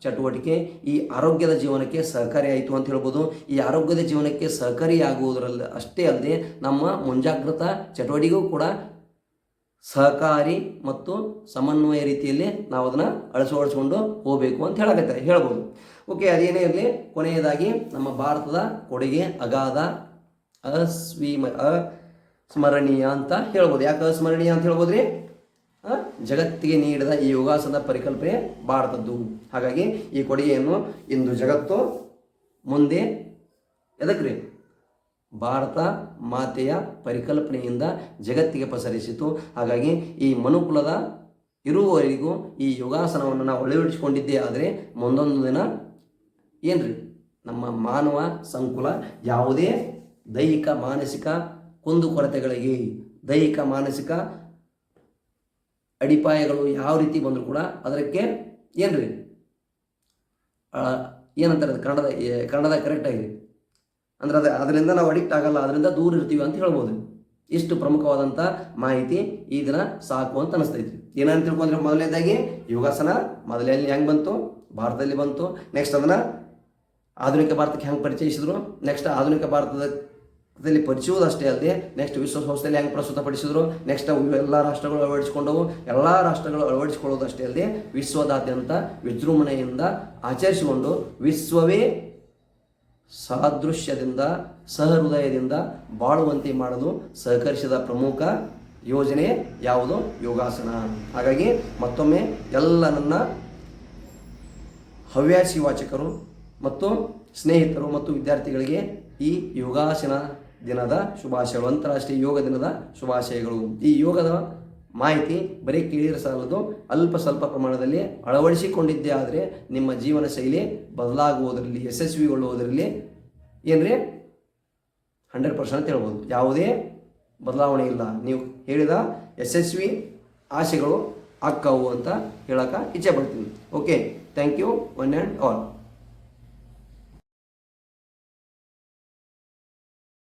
ಚಟುವಟಿಕೆ ಈ ಆರೋಗ್ಯದ ಜೀವನಕ್ಕೆ ಸಹಕಾರಿಯಾಯಿತು ಅಂತ ಹೇಳ್ಬೋದು. ಈ ಆರೋಗ್ಯದ ಜೀವನಕ್ಕೆ ಸಹಕಾರಿಯಾಗುವುದರಲ್ಲಿ ಅಷ್ಟೇ ಅಲ್ಲದೆ ನಮ್ಮ ಮುಂಜಾಗ್ರತಾ ಚಟುವಟಿಕೆಗೂ ಕೂಡ ಸಹಕಾರಿ ಮತ್ತು ಸಮನ್ವಯ ರೀತಿಯಲ್ಲಿ ನಾವು ಅದನ್ನು ಅಳವಡಿಸಿಕೊಂಡು ಹೋಗಬೇಕು ಅಂತ ಹೇಳ್ಬೋದು. ಓಕೆ, ಅದೇನೇ ಇರಲಿ, ಕೊನೆಯದಾಗಿ ನಮ್ಮ ಭಾರತದ ಕೊಡುಗೆ ಅಗಾಧ, ಅಸ್ಮರಣೀಯ ಅಂತ ಹೇಳ್ಬೋದು. ಯಾಕೆ ಅಸ್ಮರಣೀಯ ಅಂತ ಹೇಳ್ಬೋದ್ರಿ? ಜಗತ್ತಿಗೆ ನೀಡಿದ ಈ ಯೋಗಾಸನದ ಪರಿಕಲ್ಪನೆ ಭಾರತದ್ದು. ಹಾಗಾಗಿ ಈ ಕೊಡುಗೆಯನ್ನು ಇಂದು ಜಗತ್ತು ಮುಂದೆ ಎದಕ್ರಿ ಭಾರತ ಮಾತೆಯ ಪರಿಕಲ್ಪನೆಯಿಂದ ಜಗತ್ತಿಗೆ ಪಸರಿಸಿತು. ಹಾಗಾಗಿ ಈ ಮನುಕುಲದ ಇರುವವರೆಗೂ ಈ ಯೋಗಾಸನವನ್ನು ನಾವು ಅಳವಡಿಸಿಕೊಂಡಿದ್ದೇ ಆದರೆ ಮುಂದೊಂದು ದಿನ ಏನ್ರಿ ನಮ್ಮ ಮಾನವ ಸಂಕುಲ ಯಾವುದೇ ದೈಹಿಕ ಮಾನಸಿಕ ಕುಂದುಕೊರತೆಗಳಿಗೆ, ದೈಹಿಕ ಮಾನಸಿಕ ಅಡಿಪಾಯಗಳು ಯಾವ ರೀತಿ ಬಂದರೂ ಕೂಡ ಅದಕ್ಕೆ ಏನ್ರಿ ಏನಂತಾರೆ ಅದು ಕನ್ನಡದಾಗ ಕರೆಕ್ಟಾಗಿ ಅಂದ್ರೆ ಅದರಿಂದ ನಾವು ಅಡಿಕ್ಟ್ ಆಗಲ್ಲ, ಅದರಿಂದ ದೂರ ಇರ್ತೀವಿ ಅಂತ ಹೇಳ್ಬೋದು. ಇಷ್ಟು ಪ್ರಮುಖವಾದಂಥ ಮಾಹಿತಿ ಈ ದಿನ ಸಾಕು ಅಂತ ಅನಿಸ್ತೈತಿ. ಏನಂತ ತಿಳ್ಕೊಂಡ್ರೆ ಮೊದಲನೇದಾಗಿ ಯೋಗಾಸನ ಮೊದಲಲ್ಲಿ ಹೆಂಗೆ ಬಂತು? ಭಾರತದಲ್ಲಿ ಬಂತು. ನೆಕ್ಸ್ಟ್ ಅದನ್ನು ಆಧುನಿಕ ಭಾರತಕ್ಕೆ ಹೆಂಗೆ ಪರಿಚಯಿಸಿದ್ರು, ನೆಕ್ಸ್ಟ್ ಆಧುನಿಕ ಭಾರತದಲ್ಲಿ ಪರಿಚಯಿಸುವುದಷ್ಟೇ ಅಲ್ಲದೆ ನೆಕ್ಸ್ಟ್ ವಿಶ್ವಸಂಸ್ಥೆಯಲ್ಲಿ ಹೆಂಗೆ ಪ್ರಸ್ತುತಪಡಿಸಿದ್ರು, ನೆಕ್ಸ್ಟ್ ಎಲ್ಲ ರಾಷ್ಟ್ರಗಳು ಅಳವಡಿಸಿಕೊಂಡವು. ಎಲ್ಲ ರಾಷ್ಟ್ರಗಳು ಅಳವಡಿಸಿಕೊಳ್ಳೋದಷ್ಟೇ ಅಲ್ಲದೆ ವಿಶ್ವದಾದ್ಯಂತ ವಿಜೃಂಭಣೆಯಿಂದ ಆಚರಿಸಿಕೊಂಡು ವಿಶ್ವವೇ ಸಾದೃಶ್ಯದಿಂದ ಸಹೃದಯದಿಂದ ಬಾಳುವಂತೆ ಮಾಡಲು ಸಹಕರಿಸಿದ ಪ್ರಮುಖ ಯೋಜನೆ ಯಾವುದು? ಯೋಗಾಸನ. ಹಾಗಾಗಿ ಮತ್ತೊಮ್ಮೆ ಎಲ್ಲ ನನ್ನ ಹವ್ಯಾಸಿ ವಾಚಕರು ಮತ್ತು ಸ್ನೇಹಿತರು ಮತ್ತು ವಿದ್ಯಾರ್ಥಿಗಳಿಗೆ ಈ ಯೋಗಾಸನ ದಿನದ ಶುಭಾಶಯಗಳು, ಅಂತಾರಾಷ್ಟ್ರೀಯ ಯೋಗ ದಿನದ ಶುಭಾಶಯಗಳು. ಈ ಯೋಗದ ಮಾಹಿತಿ ಬರೀ ಕೇಳಿದ್ರೆ ಸಾಲದು, ಅಲ್ಪ ಸ್ವಲ್ಪ ಪ್ರಮಾಣದಲ್ಲಿ ಅಳವಡಿಸಿಕೊಂಡಿದ್ದೇ ಆದರೆ ನಿಮ್ಮ ಜೀವನ ಶೈಲಿ ಬದಲಾಗುವುದರಲ್ಲಿ, ಯಶಸ್ವಿಗೊಳ್ಳುವುದರಲ್ಲಿ ಏನ್ರಿ 100% ಹೇಳ್ಬೋದು. ಯಾವುದೇ ಬದಲಾವಣೆ ಇಲ್ಲ. ನೀವು ಹೇಳಿದ ಯಶಸ್ವಿ ಆಶೆಗಳು ಆಕ್ಕವು ಅಂತ ಹೇಳೋಕೆ ಇಚ್ಛೆ ಪಡ್ತೀನಿ. Okay, thank you one and all.